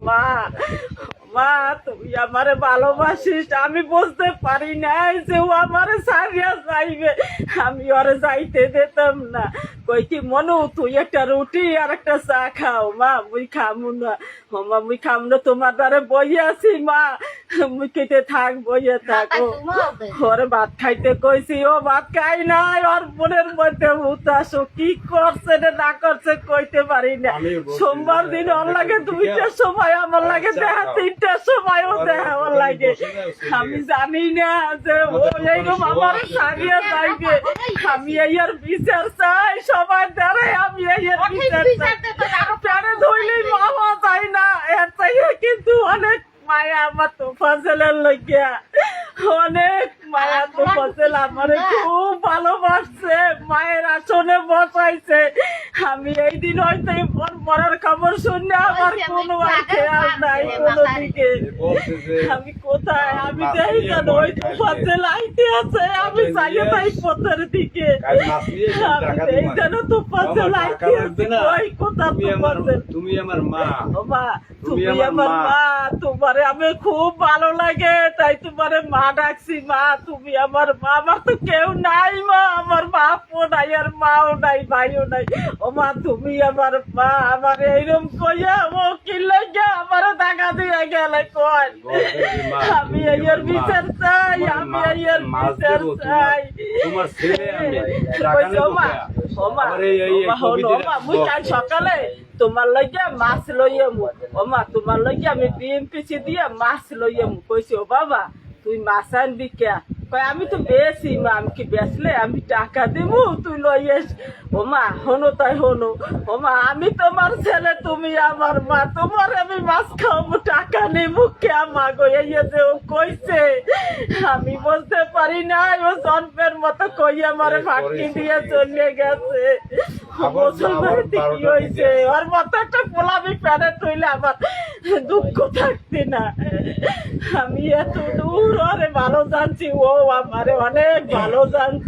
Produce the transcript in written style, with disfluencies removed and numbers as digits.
মা, মা তুমি আমারে ভালোবাসিস, আমি বুঝতে পারি নাই যে ও আমারে সারিয়া যাইবে। আমি ওরে যাইতে দিতাম না। কই কি মনু তুই একটা রুটি আর একটা চা খাও। মা মুই খামু না। ও মা মুই খাম না, তোমার দ্বারে বইয়ে আছি মা, মুই কেটে থাক, বইয়ে থাকো। ওরে ভাত খাইতে কইছি, ও ভাত খাই নাই। ওর মনের মধ্যে উতাসো কি করছে না করছে কইতে পারি না। সোমবার দিন ওর লাগে 2টার সময়, আমার লাগে দেখা 3টার সময় ও দেখা ওর লাগে। আমি জানি না যে ও এইরকম আমার সারিয়া যাইবে। আমি এর বিচার চাই সবার দ্বারা, আমি এর বিচার চাই। প্যারে ধইলেই মামা চাই না, এর চাইয়ে কিন্তু অনেক মায়া আমার তো ফজলের লাগিয়া, অনেক মায়া। তো ফজল আমারে খুব ভালোবাসছে, মায়ের আসনে বসাইছে। আমি এই দিন হয়তো মরার খবর শুনে আমার কোনো আর খেয়াল নাই কোনো দিকে। আমি কোথায়, আমি দেখি কেন ওই তো ফজল আইতে আছে, আমি চাইয়ে তাই পথের দিকে। আমি দেখি কেন তো ফজল আইতে আছে, ওই কোথা তো ফজল। তুমি আমার মা, ও মা তুমি আমার মা, তোমারে আমি খুব ভালো লাগে তাই তোমারে মা ডাকছি। মা তুমি আমার মা, আমার তো কেউ নাই মা, আমার বাপও নাই আর মাও নাই, ভাইও নাই। ও মা তুমি আমার মা, আমার এইরকম কইয়া ও কি লাগে আমার টাকা দিয়ে গেলে কয়। আমি এর বিচার চাই, আমি এর বিচার চাই। তোমার ছেলে আমি কইছো মা, ও মা, ও মা মুই কাল সকালে তোমার লইয়া মাছ লইয়ামু। ও মা তোমার লইয়া আমি ডিম পিছি দিয়া মাছ লইয়ামু। কইছি ও বাবা তুই মাছ আনবি কে? কয় আমি তো বেশি মা, আমি কি বেচলে আমি টাকা দিব, তুই লইয়াস। ও মা হনো তাই হনো। ও মা আমি তোমার ছেলে, তুমি আমার মা, তোমার আমি মাছ খাওয়াবো, টাকা নেব কে? মা গো এই যে ও কইছে, আমি বলতে পারি না। ও জন্মের মতো কইয়া আমার ফাঁকি দিয়ে চলে গেছে। মুসলমান কি হয়েছে, ওর মতো একটা পোলাবি প্যারে তৈলে আমার দুঃখ থাকতে না। আমি এত দূর ওরে ভালো জানছি, ও আমারে অনেক ভালো জানছি।